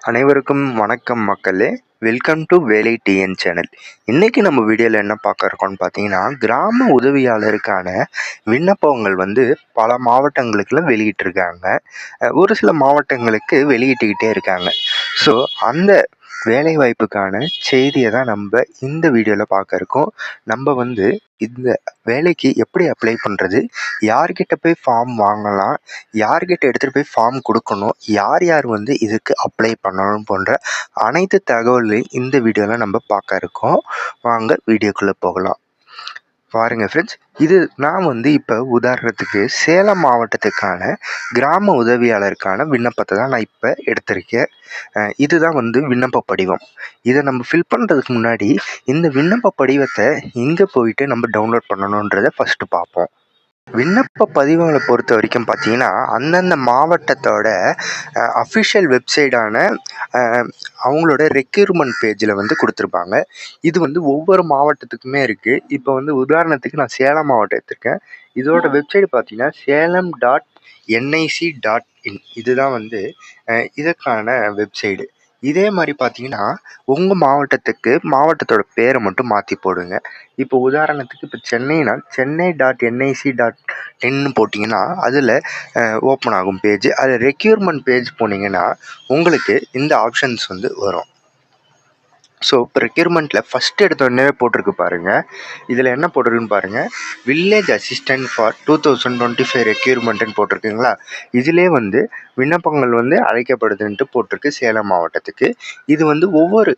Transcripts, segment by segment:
அனைவருக்கும் வணக்கம் மக்களே. வெல்கம் டு வேலை டிஎன் சேனல். இன்றைக்கி நம்ம வீடியோவில் என்ன பார்க்க இருக்கோம்னு பார்த்தீங்கன்னா, கிராம உதவியாளருக்கான விண்ணப்பங்கள் பல மாவட்டங்களுக்குலாம் வெளியிட்டிருக்காங்க. ஒரு சில மாவட்டங்களுக்கு வெளியிட்டுக்கிட்டே இருக்காங்க. ஸோ அந்த வேலைவாய்ப்புக்கான செய்தியை தான் நம்ம இந்த வீடியோவில் பார்க்க இருக்கோம். நம்ம இந்த வேலைக்கு எப்படி அப்ளை பண்ணுறது, யார்கிட்ட போய் ஃபார்ம் வாங்கலாம், யார்கிட்ட எடுத்துகிட்டு போய் ஃபார்ம் கொடுக்கணும், யார் யார் இதுக்கு அப்ளை பண்ணணும் போன்ற அனைத்து தகவல்களையும் இந்த வீடியோவில் நம்ம பார்க்க இருக்கோம். வாங்க வீடியோக்குள்ளே போகலாம். பாருங்கள் ஃப்ரெண்ட்ஸ், இது நான் இப்போ உதாரணத்துக்கு சேலம் மாவட்டத்துக்கான கிராம உதவியாளருக்கான விண்ணப்பத்தை தான் நான் இப்போ எடுத்திருக்கேன். இதுதான் விண்ணப்ப படிவம். இதை நம்ம ஃபில் பண்ணுறதுக்கு முன்னாடி இந்த விண்ணப்ப படிவத்தை எங்கே போயிட்டு நம்ம டவுன்லோட் பண்ணணுன்றதை ஃபஸ்ட்டு பார்ப்போம். விண்ணப்ப பதிவுகளை பொறுத்த வரைக்கும் பார்த்தீங்கன்னா, அந்தந்த மாவட்டத்தோட அஃபிஷியல் வெப்சைட்டான அவங்களோட ரெக்யூர்மெண்ட் பேஜில் கொடுத்துருப்பாங்க. இது ஒவ்வொரு மாவட்டத்துக்குமே இருக்குது. இப்போ உதாரணத்துக்கு நான் சேலம் மாவட்டம் எடுத்திருக்கேன். இதோட வெப்சைட் பார்த்தீங்கன்னா சேலம்.nic.in. இதுதான் இதற்கான வெப்சைடு. இதே மாதிரி பார்த்தீங்கன்னா, உங்கள் மாவட்டத்தோட பேரை மட்டும் மாற்றி போடுங்க. இப்போ உதாரணத்துக்கு இப்போ சென்னைனா சென்னை.nic.in போட்டிங்கன்னா அதில் ஓப்பன் ஆகும் பேஜ். அதில் ரெக்யூர்மெண்ட் பேஜ் போனீங்கன்னா உங்களுக்கு இந்த ஆப்ஷன்ஸ் வரும். ஸோ இப்போ ரெக்யூர்மெண்ட்டில் ஃபஸ்ட்டு எடுத்தோடனே போட்டிருக்கு பாருங்கள். இதில் என்ன போட்டிருக்குன்னு பாருங்கள். Village assistant for 2025 ரெக்யூர்மெண்ட்டுன்னு போட்டிருக்குங்களா. இதிலே விண்ணப்பங்கள் அழைக்கப்படுதுன்ட்டு போட்டிருக்கு சேலம் மாவட்டத்துக்கு. இது ஒவ்வொரு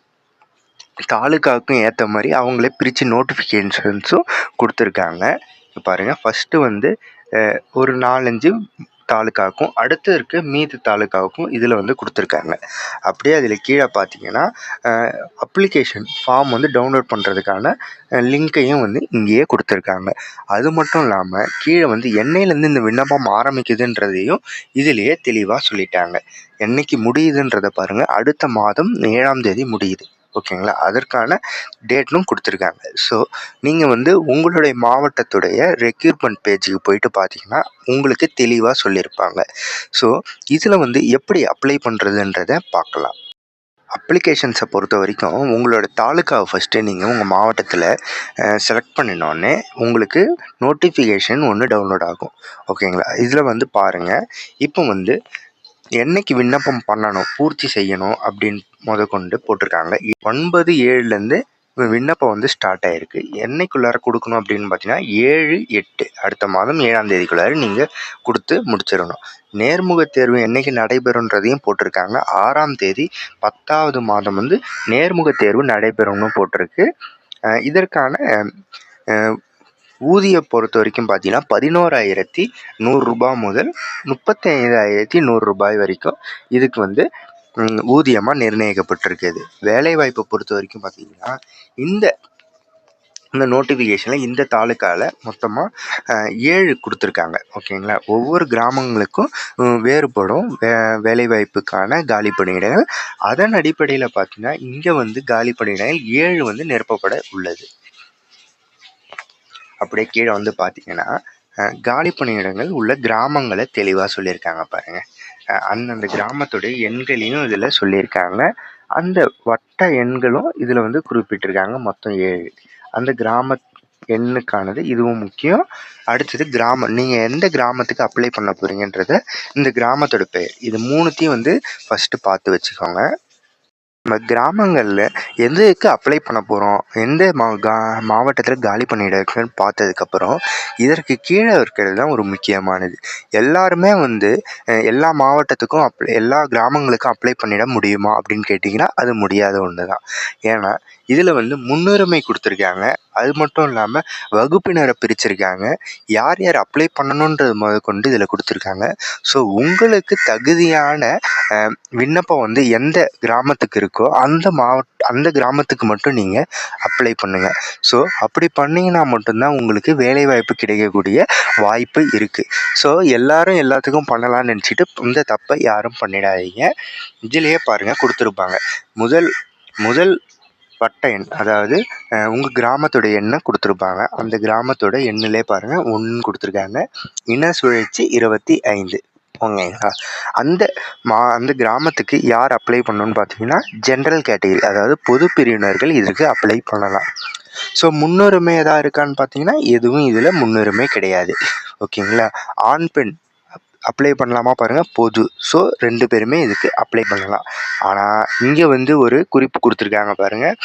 தாலுக்காவுக்கும் ஏற்ற மாதிரி அவங்களே பிரித்து நோட்டிஃபிகேஷன்ஸும் கொடுத்துருக்காங்க. இப்போ பாருங்கள், ஃபஸ்ட்டு ஒரு 4-5 தாலுக்காவுக்கும் அடுத்து இருக்க மீதி தாலுக்காவுக்கும் இதில் கொடுத்துருக்காங்க. அப்படியே அதில் கீழே பார்த்தீங்கன்னா அப்ளிகேஷன் ஃபார்ம் டவுன்லோட் பண்ணுறதுக்கான லிங்க்கையும் இங்கேயே கொடுத்துருக்காங்க. அது மட்டும் இல்லாமல் கீழே என்னையிலேருந்து இந்த விண்ணப்பம் ஆரம்பிக்குதுன்றதையும் இதிலேயே தெளிவாக சொல்லிட்டாங்க. என்னைக்கு முடியுதுன்றதை பாருங்கள். அடுத்த மாதம் 7ஆம் தேதி முடியுது. ஓகேங்களா. அதற்கான டேட்டும் கொடுத்துருக்காங்க. ஸோ நீங்கள் உங்களுடைய மாவட்டத்துடைய ரெக்யூர்மெண்ட் பேஜுக்கு போயிட்டு பார்த்தீங்கன்னா உங்களுக்கு தெளிவாக சொல்லியிருப்பாங்க. ஸோ இதில் எப்படி அப்ளை பண்ணுறதுன்றதை பார்க்கலாம். அப்ளிகேஷன்ஸை பொறுத்த வரைக்கும் உங்களோட தாலுக்காவை ஃபஸ்ட்டு நீங்கள் உங்கள் மாவட்டத்தில் செலக்ட் பண்ணினோடனே உங்களுக்கு நோட்டிஃபிகேஷன் ஒன்று டவுன்லோட் ஆகும். ஓகேங்களா. இதில் பாருங்கள். இப்போ என்னைக்கு விண்ணப்பம் பண்ணணும், பூர்த்தி செய்யணும் அப்படின்னு முதற்கொண்டு போட்டிருக்காங்க. 9/7 விண்ணப்பம் ஸ்டார்ட் ஆகிருக்கு. என்னைக்குள்ளார கொடுக்கணும் அப்படின்னு பார்த்தீங்கன்னா 7/8 அடுத்த மாதம் 7ஆம் தேதிக்குள்ளார நீங்கள் கொடுத்து முடிச்சிடணும். நேர்முக தேர்வு என்னைக்கு நடைபெறுன்றதையும் போட்டிருக்காங்க. 6ஆம் தேதி 10ஆவது மாதம் நேர்முக தேர்வு நடைபெறும்னு போட்டிருக்கு. இதற்கான ஊதியம் பொறுத்த வரைக்கும் பார்த்தீங்கன்னா 11,100 ரூபாய் முதல் 35,100 ரூபாய் வரைக்கும் இதுக்கு ஊதியமாக நிர்ணயிக்கப்பட்டிருக்குது. வேலைவாய்ப்பை பொறுத்த வரைக்கும் பார்த்தீங்கன்னா இந்த நோட்டிஃபிகேஷனில் இந்த தாலுக்காவில் மொத்தமாக 7 கொடுத்துருக்காங்க. ஓகேங்களா. ஒவ்வொரு கிராமங்களுக்கும் வேறுபடும் வேலைவாய்ப்புக்கான காலி பணியிடங்கள். அதன் அடிப்படையில் பார்த்தீங்கன்னா இங்கே காலி பணியிடங்கள் 7 நிரப்பப்பட உள்ளது. அப்படியே கீழே பார்த்தீங்கன்னா காலி பணியிடங்கள் உள்ள கிராமங்களை தெளிவாக சொல்லியிருக்காங்க பாருங்கள். அந்தந்த கிராமத்துடைய எண்களையும் இதில் சொல்லியிருக்காங்க. அந்த வட்ட எண்களும் இதில் குறிப்பிட்டிருக்காங்க. மொத்தம் 7. அந்த கிராம எண்ணுக்கானது இதுவும் முக்கியம். அடுத்தது கிராமம், நீங்கள் எந்த கிராமத்துக்கு அப்ளை பண்ண போகிறீங்கன்றத இந்த கிராமத்தோட பெயர், இது 3த்தையும் ஃபஸ்ட்டு பார்த்து வச்சுக்கோங்க. நம்ம கிராமங்களில் எதுக்கு அப்ளை பண்ண போகிறோம், எந்த மாவட்டத்தில் காலி பண்ணிடுறதுன்னு பார்த்ததுக்கப்புறம் இதற்கு கீழே இருக்கிறது தான் ஒரு முக்கியமானது. எல்லாருமே எல்லா மாவட்டத்துக்கும் எல்லா கிராமங்களுக்கும் அப்ளை பண்ணிட முடியுமா அப்படின்னு கேட்டிங்கன்னா அது முடியாத ஒன்று தான். ஏன்னா இதில் முன்னுரிமை கொடுத்துருக்காங்க. அது மட்டும் இல்லாமல் வகுப்பினரை பிரிச்சிருக்காங்க. யார் யார் அப்ளை பண்ணணுன்றது முதற்கொண்டு இதில் கொடுத்துருக்காங்க. ஸோ உங்களுக்கு தகுதியான விண்ணப்பம் எந்த கிராமத்துக்கு இருக்கோ அந்த கிராமத்துக்கு மட்டும் நீங்கள் அப்ளை பண்ணுங்கள். ஸோ அப்படி பண்ணிங்கன்னா மட்டும்தான் உங்களுக்கு வேலைவாய்ப்பு கிடைக்கக்கூடிய வாய்ப்பு இருக்குது. ஸோ எல்லாரும் எல்லாத்துக்கும் பண்ணலாம்னு நினச்சிட்டு இந்த தப்பை யாரும் பண்ணிடாதீங்க. இதிலேயே பாருங்கள் கொடுத்துருப்பாங்க. முதல் வட்ட எண், அதாவது உங்கள் கிராமத்தோட எண்ணை கொடுத்துருப்பாங்க. அந்த கிராமத்தோட எண்ணிலே பாருங்கள் 1 கொடுத்துருக்காங்க. இன சுழற்சி 25. ஓகேங்களா? அந்த அந்த கிராமத்துக்கு யார் அப்ளை பண்ணணும்னு பார்த்தீங்கன்னா, ஜென்ரல் கேட்டகரி அதாவது பொது பிரிவினர்கள் இதுக்கு அப்ளை பண்ணலாம். ஸோ முன்னுரிமை எதா இருக்கான்னு பார்த்தீங்கன்னா, எதுவும் இதில் முன்னுரிமை கிடையாது. ஓகேங்களா? ஆண், பெண் அப்ளை பண்ணலாமா பாருங்கள், பொது. ஸோ 2 பேருமே இதுக்கு அப்ளை பண்ணலாம். ஆனால் இங்கே வந்து ஒரு குறிப்பு கொடுத்துருக்காங்க பாருங்கள்,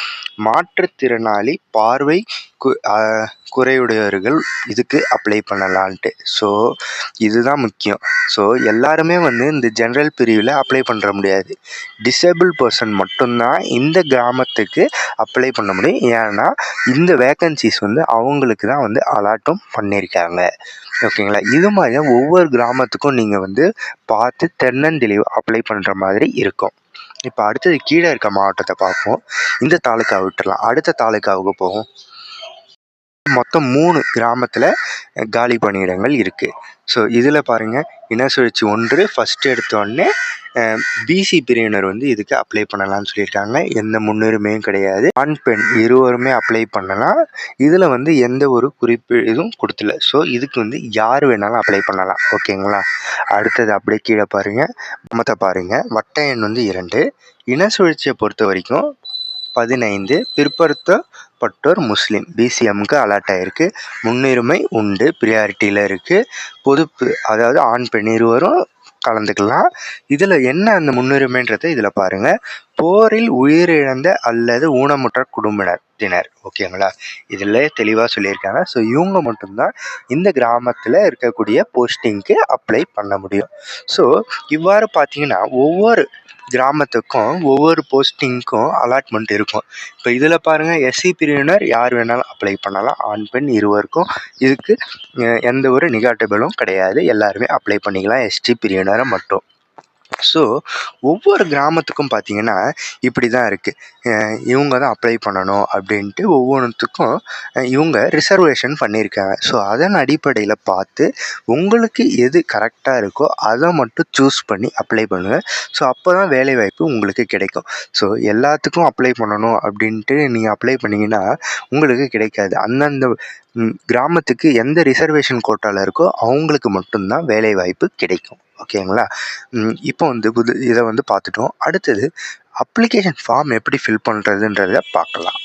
மாற்றுத்திறனாளி பார்வை குறையுடையவர்கள் இதுக்கு அப்ளை பண்ணலான்ட்டு. ஸோ இதுதான் முக்கியம். ஸோ எல்லாருமே வந்து இந்த ஜென்ரல் பிரிவில் அப்ளை பண்ணுற முடியாது. டிசேபிள் பர்சன் மட்டும்தான் இந்த கிராமத்துக்கு அப்ளை பண்ண முடியும். ஏன்னா இந்த வேக்கன்சிஸ் வந்து அவங்களுக்கு தான் வந்து அலாட்டும் பண்ணியிருக்காங்க. ஓகேங்களா? இது மாதிரி தான் ஒவ்வொரு கிராமத்துக்கும் நீங்கள் வந்து பார்த்து தென்னந்தெளிவு அப்ளை பண்ணுற மாதிரி இருக்கும். இப்போ அடுத்தது கீழே இருக்க மாவட்டத்தை பார்ப்போம். இந்த தாலுக்கா விட்டுறலாம், அடுத்த தாலுக்காவுக்கு போகும். மொத்தம் 3 கிராமத்தில் காலி பணியிடங்கள் இருக்குது. ஸோ இதில் பாருங்கள், இனசுழற்சி 1 ஃபஸ்ட்டு எடுத்தோடனே பிசி பிரிவினர் வந்து இதுக்கு அப்ளை பண்ணலாம்னு சொல்லியிருக்காங்க. எந்த முன்னுரிமையும் கிடையாது. ஆண் பெண் இருவருமே அப்ளை பண்ணலாம். இதில் வந்து எந்த ஒரு குறிப்பு இதுவும் கொடுத்துல. ஸோ இதுக்கு வந்து யார் வேணாலும் அப்ளை பண்ணலாம். ஓகேங்களா? அடுத்தது அப்படியே கீழே பாருங்கள், மொத்த பாருங்கள், வட்ட எண் வந்து 2. இனசுழற்சியை பொறுத்த வரைக்கும் 15 பிற்படுத்தப்பட்டோர் முஸ்லீம் பிசிஎம்க்கு அலாட் ஆகிருக்கு. முன்னுரிமை உண்டு, ப்ரியாரிட்டியில் இருக்குது. அதாவது ஆண் பெண் இருவரும் கலந்துக்கலாம். இதில் என்ன அந்த முன்னுரிமைன்றதை இதில் பாருங்கள். போரில் உயிரிழந்த அல்லது ஊனமுற்ற குடும்பத்தினர். ஓகேங்களா? இதில் தெளிவாக சொல்லியிருக்காங்க. ஸோ இவங்க மட்டும்தான் இந்த கிராமத்தில் இருக்கக்கூடிய போஸ்டிங்க்கு அப்ளை பண்ண முடியும். ஸோ இவ்வாறு பார்த்தீங்கன்னா ஒவ்வொரு கிராமத்துக்கும் ஒவ்வொரு போஸ்டிங்க்கும் அலாட்மெண்ட் இருக்கும். இப்போ இதில் பாருங்கள், எஸ்சி பிரிவினர் யார் வேணாலும் அப்ளை பண்ணலாம். ஆண் பெண் இருவருக்கும் இதுக்கு எந்த ஒரு நிகாட்டபிளும் கிடையாது. எல்லாருமே அப்ளை பண்ணிக்கலாம், எஸ்டி பிரிவினரை மட்டும். ஸோ ஒவ்வொரு கிராமத்துக்கும் பார்த்தீங்கன்னா இப்படி தான் இருக்குது. இவங்க தான் அப்ளை பண்ணணும் அப்படின்ட்டு ஒவ்வொன்றுத்துக்கும் இவங்க ரிசர்வேஷன் பண்ணியிருக்காங்க. ஸோ அதன் அடிப்படையில் பார்த்து உங்களுக்கு எது கரெக்டாக இருக்கோ அதை மட்டும் சூஸ் பண்ணி அப்ளை பண்ணுங்கள். ஸோ அப்போ தான் வேலைவாய்ப்பு உங்களுக்கு கிடைக்கும். ஸோ எல்லாத்துக்கும் அப்ளை பண்ணணும் அப்படின்ட்டு நீங்கள் அப்ளை பண்ணிங்கன்னா உங்களுக்கு கிடைக்காது. அந்தந்த கிராமத்துக்கு எந்த ரிசர்வேஷன் கோட்டாவில் இருக்கோ அவங்களுக்கு மட்டும்தான் வேலைவாய்ப்பு கிடைக்கும். ஓகேங்களா? இப்போ வந்து இதை வந்து பார்த்துட்டோம். அடுத்தது அப்ளிகேஷன் ஃபார்ம் எப்படி ஃபில் பண்ணுறதுன்றதை பார்க்கலாம்.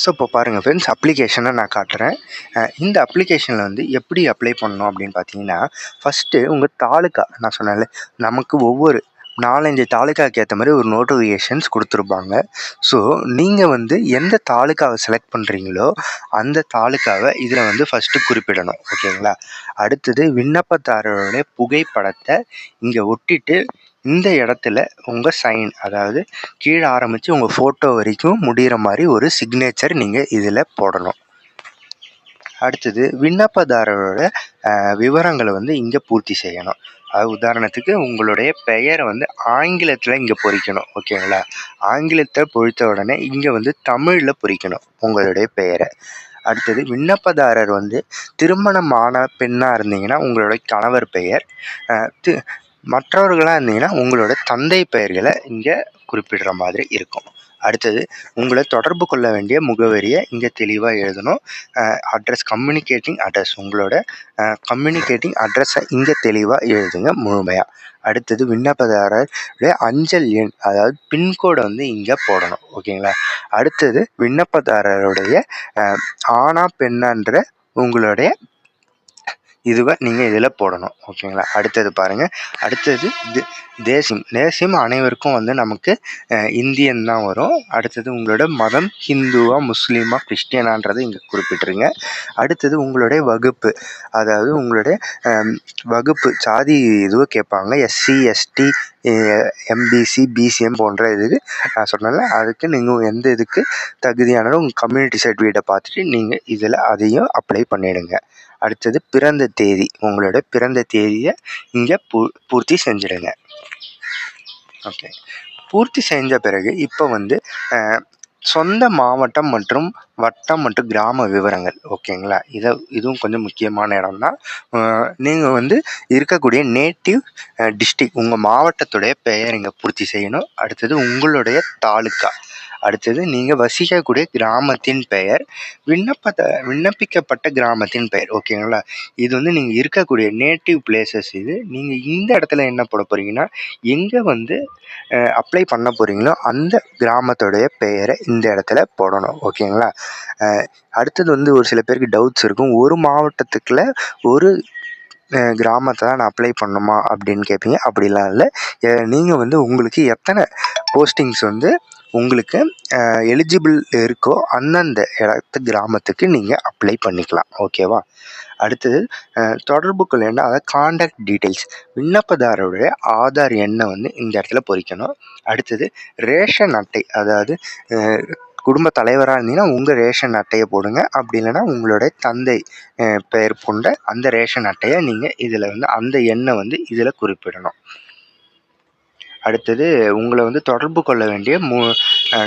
ஸோ இப்போ பாருங்கள் ஃப்ரெண்ட்ஸ், அப்ளிகேஷனை நான் காட்டுறேன். இந்த அப்ளிகேஷனில் வந்து எப்படி அப்ளை பண்ணணும் அப்படின்னு பார்த்தீங்கன்னா, ஃபஸ்ட்டு உங்கள் தாலுக்கா, நான் சொன்னேன்ல, நமக்கு ஒவ்வொரு 4-5 தாலுக்காவுக்கு ஏற்ற மாதிரி ஒரு நோட்டிஃபிகேஷன்ஸ் கொடுத்துருப்பாங்க. ஸோ நீங்கள் வந்து எந்த தாலுக்காவை செலக்ட் பண்ணுறீங்களோ அந்த தாலுக்காவை இதில் வந்து ஃபஸ்ட்டு குறிப்பிடணும். ஓகேங்களா? அடுத்தது விண்ணப்பதாரருடைய புகைப்படத்தை இங்கே ஒட்டிட்டு இந்த இடத்துல உங்கள் சைன், அதாவது கீழே ஆரம்பித்து உங்கள் ஃபோட்டோ வரைக்கும் முடிகிற மாதிரி ஒரு சிக்னேச்சர் நீங்கள் இதில் போடணும். அடுத்தது விண்ணப்பதாரரோட விவரங்களை வந்து இங்கே பூர்த்தி செய்யணும். அது உதாரணத்துக்கு உங்களுடைய பெயரை வந்து ஆங்கிலத்தில் இங்கே பொறிக்கணும். ஓகேங்களா? ஆங்கிலத்தை பொறித்த உடனே இங்கே வந்து தமிழில் பொறிக்கணும் உங்களுடைய பெயரை. அடுத்தது விண்ணப்பதாரர் வந்து திருமணமான பெண்ணாக இருந்தீங்கன்னா உங்களுடைய கணவர் பெயர், மற்றவர்களாக இருந்தீங்கன்னா உங்களோட தந்தை பெயர்களை இங்கே குறிப்பிடுற மாதிரி இருக்கும். அடுத்தது உங்களை தொடர்பு கொள்ள வேண்டிய முகவரியை இங்கே தெளிவாக எழுதணும். அட்ரஸ், கம்யூனிகேட்டிங் அட்ரஸ், உங்களோட கம்யூனிகேட்டிங் அட்ரஸை இங்கே தெளிவாக எழுதுங்க முழுமையாக. அடுத்தது விண்ணப்பதாரருடைய அஞ்சல் எண், அதாவது பின்கோடை வந்து இங்கே போடணும். ஓகேங்களா? அடுத்தது விண்ணப்பதாரருடைய ஆணா பெண்ணான்ற உங்களுடைய இதுவை நீங்கள் இதில் போடணும். ஓகேங்களா? அடுத்தது பாருங்கள், அடுத்தது தேசியம் அனைவருக்கும் வந்து நமக்கு இந்தியன் தான் வரும். அடுத்தது உங்களோட மதம் ஹிந்துவா முஸ்லீமா கிறிஸ்டியனான்றதை இங்கே குறிப்பிட்ருங்க. அடுத்தது உங்களுடைய வகுப்பு, அதாவது உங்களுடைய வகுப்பு ஜாதி இதுவை கேட்பாங்க. எஸ்சி எஸ்டி எம்பிசி பிசிஎம் போன்ற இதுக்கு நான் சொன்னேன்ல, அதுக்கு நீங்கள் எந்த இதுக்கு தகுதியானதோ உங்கள் கம்யூனிட்டி சர்டிஃபிகேட்டை பார்த்துட்டு நீங்கள் இதில் அதையும் அப்ளை பண்ணிவிடுங்க. அடுத்தது பிறந்த தேதி, உங்களோட பிறந்த தேதியை இங்கே பூர்த்தி செஞ்சுடுங்க. ஓகே, பூர்த்தி செஞ்ச பிறகு இப்போ வந்து சொந்த மாவட்டம் மற்றும் வட்டம் மற்றும் கிராம விவரங்கள். ஓகேங்களா? இதுவும் கொஞ்சம் முக்கியமான இடம் தான். நீங்கள் வந்து இருக்கக்கூடிய நேட்டிவ் டிஸ்ட்ரிக், உங்கள் மாவட்டத்துடைய பெயர் இங்கே பூர்த்தி செய்யணும். அடுத்தது உங்களுடைய தாலுக்கா, அடுத்தது நீங்கள் வசிக்கக்கூடிய கிராமத்தின் பெயர், விண்ணப்பிக்கப்பட்ட கிராமத்தின் பெயர். ஓகேங்களா? இது வந்து நீங்கள் இருக்கக்கூடிய நேட்டிவ் பிளேசஸ். இது நீங்கள் இந்த இடத்துல என்ன போட போகிறீங்கன்னா, எங்கே வந்து அப்ளை பண்ண போகிறீங்களோ அந்த கிராமத்தோடைய பெயரை இந்த இடத்துல போடணும். ஓகேங்களா? அடுத்தது வந்து ஒரு சில பேருக்கு டவுட்ஸ் இருக்கும். ஒரு மாவட்டத்துக்குள்ள ஒரு கிராமத்தை தான் நான் அப்ளை பண்ணணுமா அப்படின்னு கேட்பீங்க. அப்படிலாம் இல்லை. நீங்கள் வந்து உங்களுக்கு எத்தனை போஸ்டிங்ஸ் வந்து உங்களுக்கு எலிஜிபிள் இருக்கோ அந்தந்த கிராமத்துக்கு நீங்கள் அப்ளை பண்ணிக்கலாம். ஓகேவா? அடுத்தது தொடர்பு கொள்ள, அதாவது காண்டாக்ட் டீட்டெயில்ஸ், விண்ணப்பதாரருடைய ஆதார் எண்ணை வந்து இந்த இடத்துல பொறிக்கணும். அடுத்தது ரேஷன் அட்டை, அதாவது குடும்ப தலைவராக இருந்தீங்கன்னா உங்கள் ரேஷன் அட்டையை போடுங்க. அப்படி இல்லைன்னா உங்களுடைய தந்தை பெயர் கொண்ட அந்த ரேஷன் அட்டையை நீங்கள் இதில் வந்து அந்த எண்ணை வந்து இதில் குறிப்பிடணும். அடுத்தது உங்களை வந்து தொடர்பு கொள்ள வேண்டிய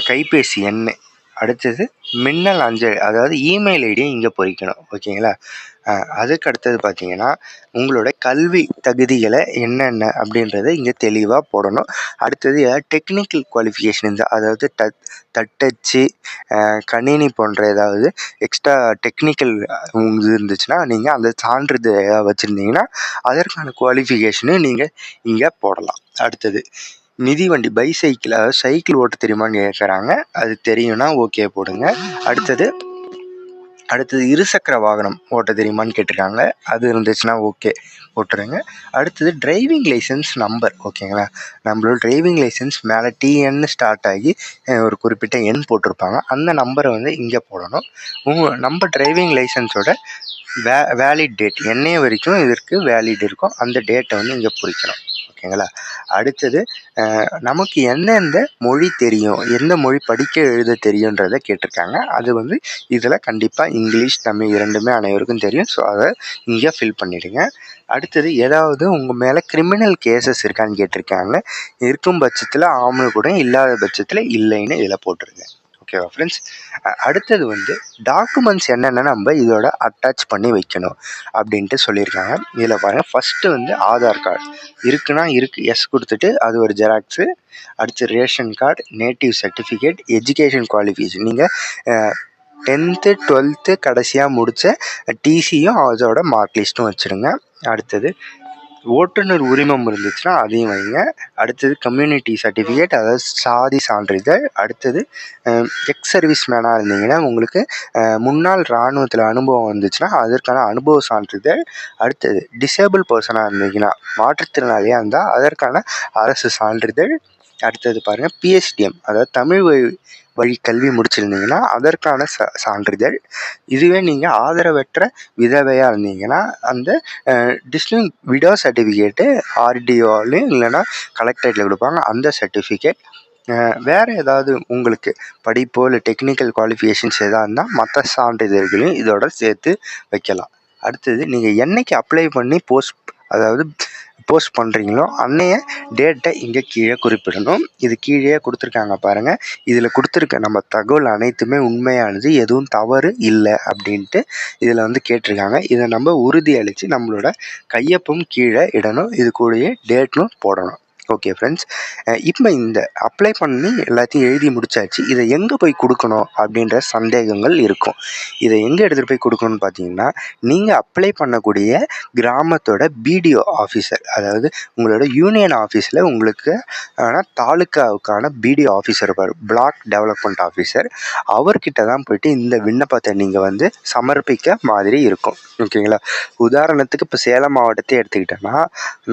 கைபேசி எண். அடுத்தது மின்னல் அஞ்சல், அதாவது இமெயில் ஐடியை இங்கே பொறிக்கணும். ஓகேங்களா? அதுக்கு அடுத்தது பார்த்தீங்கன்னா உங்களோட கல்வி தகுதிகளை என்னென்ன அப்படின்றத இங்கே தெளிவாக போடணும். அடுத்தது டெக்னிக்கல் குவாலிஃபிகேஷன், அதாவது தட்டச்சு, கணினி போன்ற ஏதாவது எக்ஸ்ட்ரா டெக்னிக்கல் இருந்துச்சுன்னா நீங்கள் அந்த சான்றிதழை வச்சுருந்தீங்கன்னா அதற்கான குவாலிஃபிகேஷனு நீங்கள் இங்கே போடலாம். அடுத்தது மிதிவண்டி, பைசைக்கிள், அதாவது சைக்கிள் ஓட்ட தெரியுமான்னு கேட்குறாங்க. அது தெரியும்னா ஓகே போடுங்க. அடுத்தது இருசக்கர வாகனம் ஓட்ட தெரியுமான்னு கேட்டிருக்காங்க. அது இருந்துச்சுன்னா ஓகே போட்டுருங்க. அடுத்தது டிரைவிங் லைசன்ஸ் நம்பர். ஓகேங்களா? நம்மளோட டிரைவிங் லைசன்ஸ் மேலே டிஎன்னு ஸ்டார்ட் ஆகி ஒரு குறிப்பிட்ட எண் போட்டிருப்பாங்க. அந்த நம்பரை வந்து இங்கே போடணும். நம்ம டிரைவிங் லைசன்ஸோட வேலிட் டேட் என்னைய வரைக்கும் இதற்கு வேலிட் இருக்கும், அந்த டேட்டை வந்து இங்கே குறிக்கணும். ஓகேங்களா? அடுத்தது நமக்கு எந்தெந்த மொழி தெரியும், எந்த மொழி படிக்க எழுத தெரியுன்றதை கேட்டிருக்காங்க. அது வந்து இதில் கண்டிப்பாக இங்கிலீஷ், தமிழ் இரண்டுமே அனைவருக்கும் தெரியும். ஸோ அதை இங்கே ஃபில் பண்ணிவிடுங்க. அடுத்தது ஏதாவது உங்கள் மேலே கிரிமினல் கேசஸ் இருக்கான்னு கேட்டிருக்காங்க. இருக்கும் பட்சத்தில் ஆமல் கூட, இல்லாத பட்சத்தில் இல்லைன்னு இதில் போட்டுருங்க. ஓகேவா ஃப்ரெண்ட்ஸ்? அடுத்தது வந்து டாக்குமெண்ட்ஸ் என்னென்ன நம்ம இதோட அட்டாச் பண்ணி வைக்கணும் அப்படின்ட்டு சொல்லியிருக்காங்க. இதில் பாருங்கள், ஃபஸ்ட்டு வந்து ஆதார் கார்டு இருக்குன்னா இருக்குது, எஸ் கொடுத்துட்டு அது ஒரு ஜெராக்ஸு. அடுத்து ration card, native certificate, education qualification, நீங்கள் 10th 12th கடைசியாக முடித்த டிசியும் அதோட மார்க் லிஸ்ட்டும் வச்சுருங்க. அடுத்தது ஓட்டுநர் உரிமம் இருந்துச்சுன்னா அதையும் வைங்க. அடுத்தது கம்யூனிட்டி சர்டிஃபிகேட், அதாவது சாதி சான்றிதழ். அடுத்தது எக்ஸ் சர்வீஸ் மேனாக இருந்தீங்கன்னா உங்களுக்கு முன்னாள் இராணுவத்தில் அனுபவம் இருந்துச்சுன்னா அதற்கான அனுபவ சான்றிதழ். அடுத்தது டிசேபிள் பர்சனாக இருந்தீங்கன்னா, மாற்றுத்திறனாளியாக இருந்தால் அதற்கான அரசு சான்றிதழ். அடுத்தது பாருங்கள், பிஎஸ்டிஎம், அதாவது தமிழ் வழி கல்வி முடிச்சிருந்தீங்கன்னா அதற்கான சான்றிதழ். இதுவே நீங்கள் ஆதரவற்ற விதவையாக இருந்தீங்கன்னா அந்த டிஸ்டிங் விடோ சர்டிஃபிகேட்டு ஆர்டிஓலையும் இல்லைன்னா கலெக்டரேட்டில் கொடுப்பாங்க, அந்த சர்டிஃபிகேட். வேறு ஏதாவது உங்களுக்கு படிப்போ இல்லை டெக்னிக்கல் குவாலிஃபிகேஷன்ஸ் எதாக இருந்தால் மற்ற சான்றிதழ்களையும் இதோட சேர்த்து வைக்கலாம். அடுத்தது நீங்கள் என்னைக்கு அப்ளை பண்ணி போஸ்ட் பண்ணுறீங்களோ அன்னைய டேட்டை இங்கே கீழே குறிப்பிடணும். இது கீழே கொடுத்துருக்காங்க பாருங்கள். இதில் கொடுத்துருக்க நம்ம தகவல் அனைத்துமே உண்மையானது, எதுவும் தவறு இல்லை அப்படின்ட்டு இதில் வந்து கேட்டிருக்காங்க. இதை நம்ம உறுதி அளித்து நம்மளோட கையொப்பம் கீழே இடணும். இது கூடயே டேட்டும் போடணும். ஓகே ஃப்ரெண்ட்ஸ், இப்போ இந்த அப்ளை பண்ணி எல்லாத்தையும் எழுதி முடிச்சாச்சு. இதை எங்கே போய் கொடுக்கணும் அப்படின்ற சந்தேகங்கள் இருக்கும். இதை எங்கே எடுத்துகிட்டு போய் கொடுக்கணும்னு பார்த்தீங்கன்னா, நீங்கள் அப்ளை பண்ணக்கூடிய கிராமத்தோட பிடிஓ ஆஃபீஸர், அதாவது உங்களோட யூனியன் ஆஃபீஸில் உங்களுக்கு தாலுக்காவுக்கான பிடிஓ ஆஃபீஸர் இருப்பார், பிளாக் டெவலப்மெண்ட் ஆஃபீஸர். அவர்கிட்ட தான் போய்ட்டு இந்த விண்ணப்பத்தை நீங்கள் வந்து சமர்ப்பிக்க மாதிரி இருக்கும். ஓகேங்களா? உதாரணத்துக்கு இப்போ சேலம் மாவட்டத்தை எடுத்துக்கிட்டோன்னா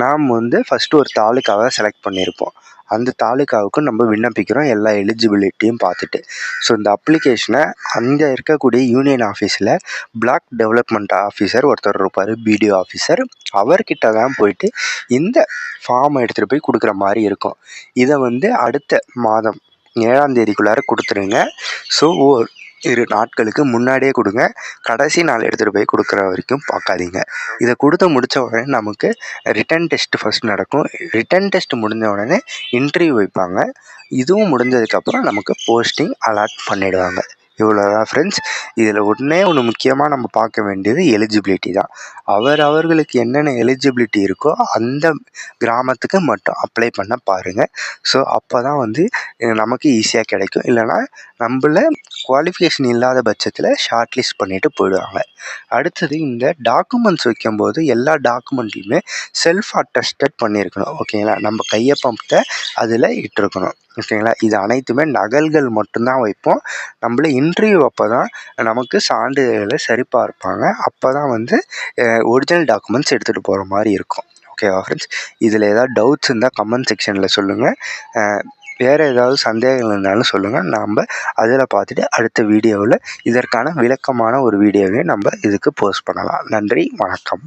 நாம் வந்து ஃபஸ்ட்டு ஒரு தாலுக்காவை செலக்ட் பண்ணியிருப்போம். அந்த தாலுக்காவுக்கு நம்ம விண்ணப்பிக்கிறோம் எல்லா எலிஜிபிலிட்டியும் பார்த்துட்டு. ஸோ இந்த அப்ளிகேஷனை அங்கே இருக்கக்கூடிய யூனியன் ஆஃபீஸில் பிளாக் டெவலப்மெண்ட் ஆஃபீஸர் ஒருத்தர் இருப்பார், பிடிஓ ஆஃபீஸர். அவர்கிட்ட தான் போயிட்டு இந்த ஃபார்மை எடுத்துகிட்டு போய் கொடுக்குற மாதிரி இருக்கும். இதை வந்து அடுத்த மாதம் 7ஆம் தேதிக்குள்ளார கொடுத்துருங்க. ஸோ 2 நாட்களுக்கு முன்னாடியே கொடுங்க. கடைசி நாள் எடுத்துகிட்டு போய் கொடுக்குற வரைக்கும் பார்க்காதீங்க. இதை கொடுத்து முடித்த உடனே நமக்கு ரிட்டன் டெஸ்ட் ஃபஸ்ட் நடக்கும். ரிட்டன் டெஸ்ட் முடிஞ்ச உடனே இன்டர்வியூ வைப்பாங்க. இதுவும் முடிஞ்சதுக்கப்புறம் நமக்கு போஸ்டிங் அலாட் பண்ணிவிடுவாங்க. இவ்வளோதான் ஃப்ரெண்ட்ஸ். இதில் ஒன்றே ஒன்று முக்கியமாக நம்ம பார்க்க வேண்டியது எலிஜிபிலிட்டி தான். அவர்களுக்கு என்னென்ன எலிஜிபிலிட்டி இருக்கோ அந்த கிராமத்துக்கு மட்டும் அப்ளை பண்ண பாருங்கள். ஸோ அப்போ தான் வந்து நமக்கு ஈஸியாக கிடைக்கும். இல்லைனா நம்மள குவாலிஃபிகேஷன் இல்லாத பட்சத்தில் ஷார்ட் லிஸ்ட் பண்ணிவிட்டு போயிடுவாங்க. அடுத்தது இந்த டாக்குமெண்ட்ஸ் வைக்கும்போது எல்லா டாக்குமெண்ட்லையுமே செல்ஃப் அட்டஸ்டட் பண்ணியிருக்கணும். ஓகேங்களா? நம்ம கையொப்பத்தை அதில் இட்டிருக்கணும். ஓகேங்களா? இது அனைத்துமே நகல்கள் மட்டும்தான் வைப்போம். நம்மள இன்டர்வியூ அப்போ தான் நமக்கு சான்றிதழ்களை சரிபார்ப்பாங்க. அப்போ தான் வந்து ஒரிஜினல் டாக்குமெண்ட்ஸ் எடுத்துகிட்டு போகிற மாதிரி இருக்கும். ஓகேவா ஃப்ரெண்ட்ஸ்? இதில் ஏதாவது டவுட்ஸ் இருந்தால் கமெண்ட் செக்ஷனில் சொல்லுங்கள். வேறு ஏதாவது சந்தேகங்கள் இருந்தாலும் சொல்லுங்கள். நாம் அதில் பார்த்துட்டு அடுத்த வீடியோவில் இதற்கான விளக்கமான ஒரு வீடியோவையும் நம்ம இதுக்கு போஸ்ட் பண்ணலாம். நன்றி, வணக்கம்.